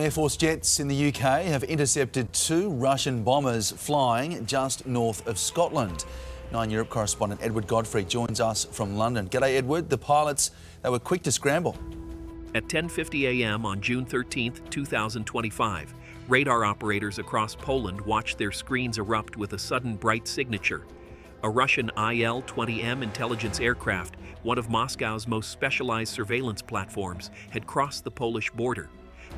Air Force jets in the UK have intercepted 2 Russian bombers flying just north of Scotland. 9 Europe correspondent Edward Godfrey joins us from London. G'day, Edward. The pilots, they were quick to scramble. At 10:50 a.m. on June 13, 2025, radar operators across Poland watched their screens erupt with a sudden bright signature. A Russian IL-20M intelligence aircraft, one of Moscow's most specialized surveillance platforms, had crossed the Polish border.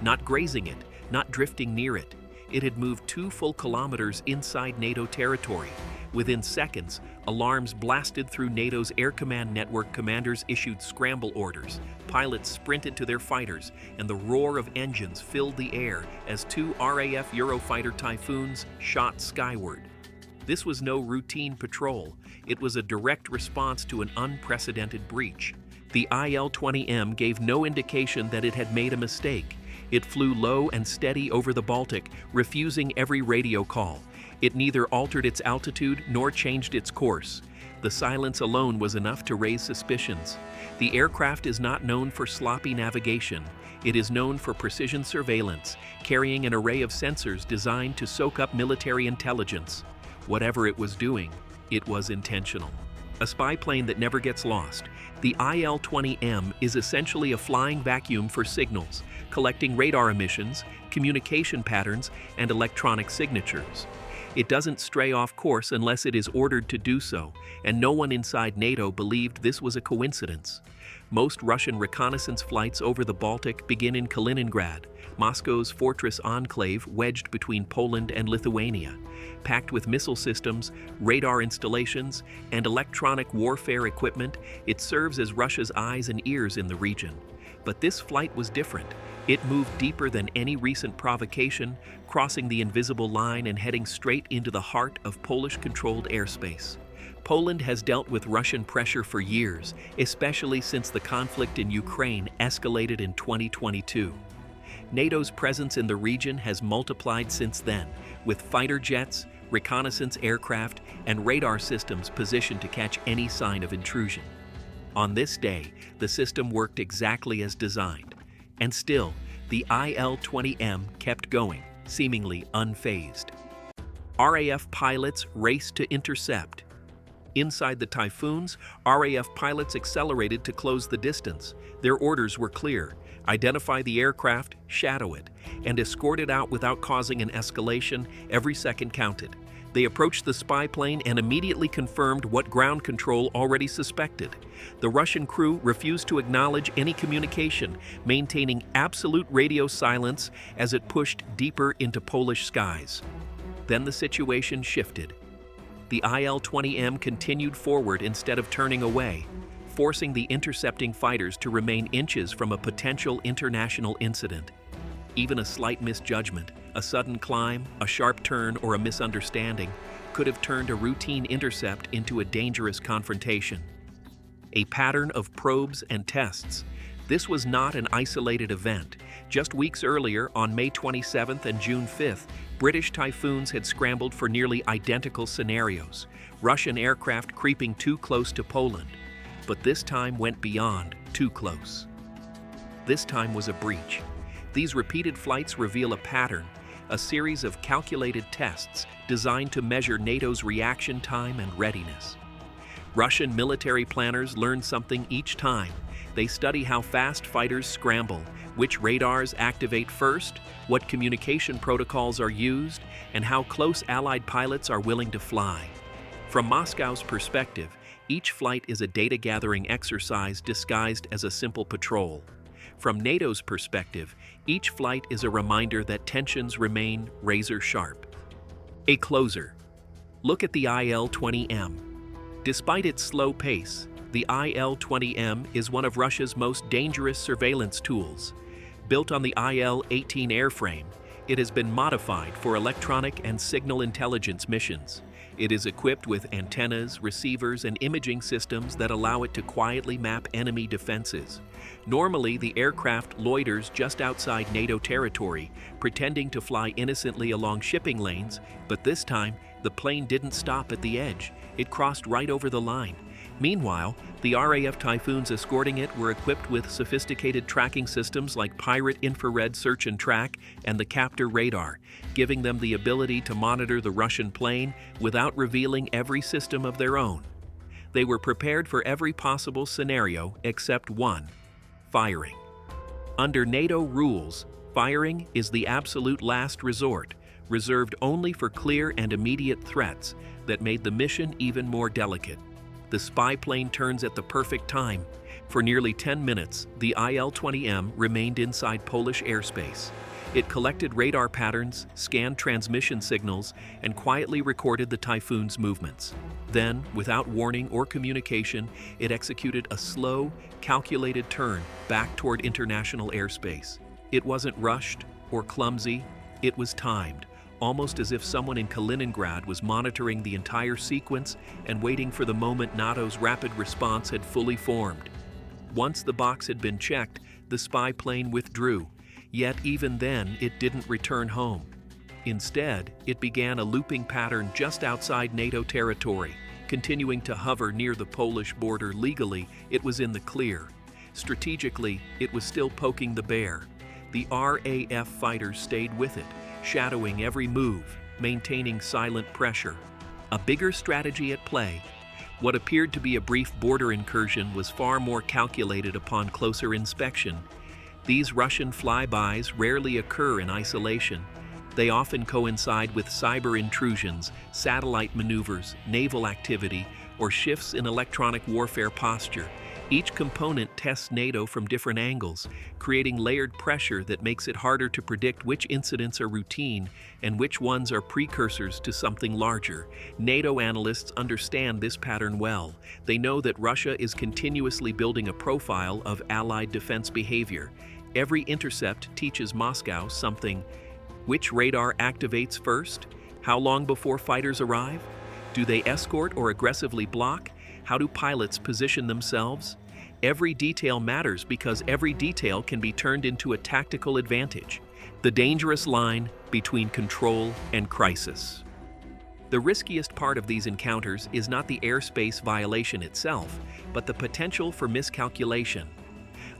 Not grazing it, not drifting near it. It had moved 2 full kilometers inside NATO territory. Within seconds, alarms blasted through NATO's Air Command Network. Commanders issued scramble orders. Pilots sprinted to their fighters, and the roar of engines filled the air as 2 RAF Eurofighter Typhoons shot skyward. This was no routine patrol. It was a direct response to an unprecedented breach. The IL-20M gave no indication that it had made a mistake. It flew low and steady over the Baltic, refusing every radio call. It neither altered its altitude nor changed its course. The silence alone was enough to raise suspicions. The aircraft is not known for sloppy navigation. It is known for precision surveillance, carrying an array of sensors designed to soak up military intelligence. Whatever it was doing, it was intentional. A spy plane that never gets lost. The IL-20M is essentially a flying vacuum for signals, collecting radar emissions, communication patterns, and electronic signatures. It doesn't stray off course unless it is ordered to do so, and no one inside NATO believed this was a coincidence. Most Russian reconnaissance flights over the Baltic begin in Kaliningrad, Moscow's fortress enclave wedged between Poland and Lithuania. Packed with missile systems, radar installations, and electronic warfare equipment, it serves as Russia's eyes and ears in the region. But this flight was different. It moved deeper than any recent provocation, crossing the invisible line and heading straight into the heart of Polish-controlled airspace. Poland has dealt with Russian pressure for years, especially since the conflict in Ukraine escalated in 2022. NATO's presence in the region has multiplied since then, with fighter jets, reconnaissance aircraft, and radar systems positioned to catch any sign of intrusion. On this day, the system worked exactly as designed. And still, the IL-20M kept going, seemingly unfazed. RAF pilots raced to intercept. Inside the Typhoons, RAF pilots accelerated to close the distance. Their orders were clear: identify the aircraft, shadow it, and escort it out without causing an escalation. Every second counted. They approached the spy plane and immediately confirmed what ground control already suspected. The Russian crew refused to acknowledge any communication, maintaining absolute radio silence as it pushed deeper into Polish skies. Then the situation shifted. The IL-20M continued forward instead of turning away, forcing the intercepting fighters to remain inches from a potential international incident. Even a slight misjudgment, a sudden climb, a sharp turn, or a misunderstanding could have turned a routine intercept into a dangerous confrontation. A pattern of probes and tests. This was not an isolated event. Just weeks earlier, on May 27th and June 5th, British Typhoons had scrambled for nearly identical scenarios, Russian aircraft creeping too close to Poland. But this time went beyond too close. This time was a breach. These repeated flights reveal a pattern, a series of calculated tests designed to measure NATO's reaction time and readiness. Russian military planners learn something each time. They study how fast fighters scramble, which radars activate first, what communication protocols are used, and how close Allied pilots are willing to fly. From Moscow's perspective, each flight is a data-gathering exercise disguised as a simple patrol. From NATO's perspective, each flight is a reminder that tensions remain razor-sharp. A closer. Look at the IL-20M. Despite its slow pace, the IL-20M is one of Russia's most dangerous surveillance tools. Built on the IL-18 airframe, it has been modified for electronic and signal intelligence missions. It is equipped with antennas, receivers, and imaging systems that allow it to quietly map enemy defenses. Normally, the aircraft loiters just outside NATO territory, pretending to fly innocently along shipping lanes, but this time, the plane didn't stop at the edge. It crossed right over the line. Meanwhile, the RAF Typhoons escorting it were equipped with sophisticated tracking systems like Pirate infrared search and track and the Captor radar, giving them the ability to monitor the Russian plane without revealing every system of their own. They were prepared for every possible scenario except one: firing. Under NATO rules, firing is the absolute last resort, reserved only for clear and immediate threats that made the mission even more delicate. The spy plane turns at the perfect time. For nearly 10 minutes, the IL-20M remained inside Polish airspace. It collected radar patterns, scanned transmission signals, and quietly recorded the Typhoon's movements. Then, without warning or communication, it executed a slow, calculated turn back toward international airspace. It wasn't rushed or clumsy, it was timed, almost as if someone in Kaliningrad was monitoring the entire sequence and waiting for the moment NATO's rapid response had fully formed. Once the box had been checked, the spy plane withdrew, yet even then it didn't return home. Instead, it began a looping pattern just outside NATO territory, continuing to hover near the Polish border. Legally, it was in the clear. Strategically, it was still poking the bear. The RAF fighters stayed with it, shadowing every move, maintaining silent pressure. A bigger strategy at play. What appeared to be a brief border incursion was far more calculated upon closer inspection. These Russian flybys rarely occur in isolation. They often coincide with cyber intrusions, satellite maneuvers, naval activity, or shifts in electronic warfare posture. Each component tests NATO from different angles, creating layered pressure that makes it harder to predict which incidents are routine and which ones are precursors to something larger. NATO analysts understand this pattern well. They know that Russia is continuously building a profile of Allied defense behavior. Every intercept teaches Moscow something. Which radar activates first? How long before fighters arrive? Do they escort or aggressively block? How do pilots position themselves? Every detail matters because every detail can be turned into a tactical advantage. The dangerous line between control and crisis. The riskiest part of these encounters is not the airspace violation itself, but the potential for miscalculation.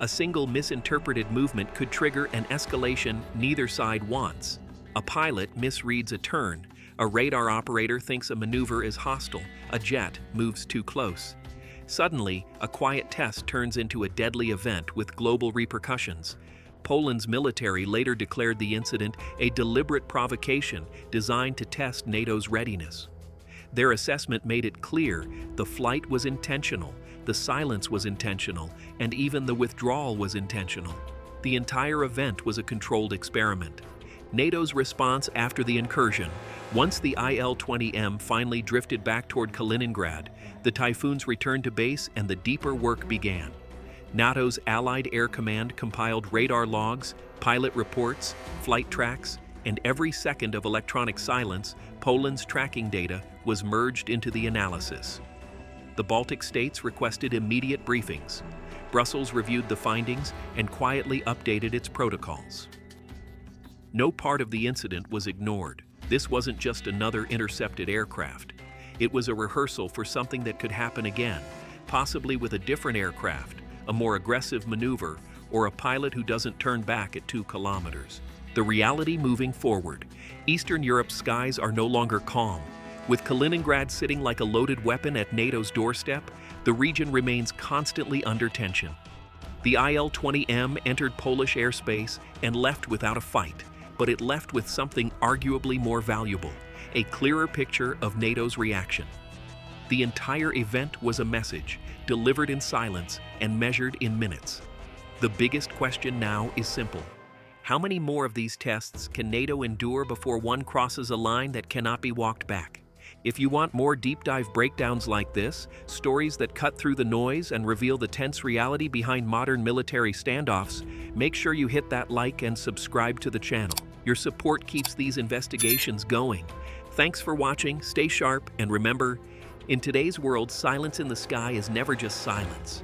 A single misinterpreted movement could trigger an escalation neither side wants. A pilot misreads a turn. A radar operator thinks a maneuver is hostile. A jet moves too close. Suddenly, a quiet test turns into a deadly event with global repercussions. Poland's military later declared the incident a deliberate provocation designed to test NATO's readiness. Their assessment made it clear the flight was intentional, the silence was intentional, and even the withdrawal was intentional. The entire event was a controlled experiment. NATO's response after the incursion: once the IL-20M finally drifted back toward Kaliningrad, the Typhoons returned to base and the deeper work began. NATO's Allied Air Command compiled radar logs, pilot reports, flight tracks, and every second of electronic silence, Poland's tracking data was merged into the analysis. The Baltic states requested immediate briefings. Brussels reviewed the findings and quietly updated its protocols. No part of the incident was ignored. This wasn't just another intercepted aircraft. It was a rehearsal for something that could happen again, possibly with a different aircraft, a more aggressive maneuver, or a pilot who doesn't turn back at 2 kilometers. The reality moving forward. Eastern Europe's skies are no longer calm. With Kaliningrad sitting like a loaded weapon at NATO's doorstep, the region remains constantly under tension. The IL-20M entered Polish airspace and left without a fight, but it left with something arguably more valuable: a clearer picture of NATO's reaction. The entire event was a message, delivered in silence and measured in minutes. The biggest question now is simple. How many more of these tests can NATO endure before one crosses a line that cannot be walked back? If you want more deep dive breakdowns like this, stories that cut through the noise and reveal the tense reality behind modern military standoffs, make sure you hit that like and subscribe to the channel. Your support keeps these investigations going. Thanks for watching, stay sharp, and remember, in today's world, silence in the sky is never just silence.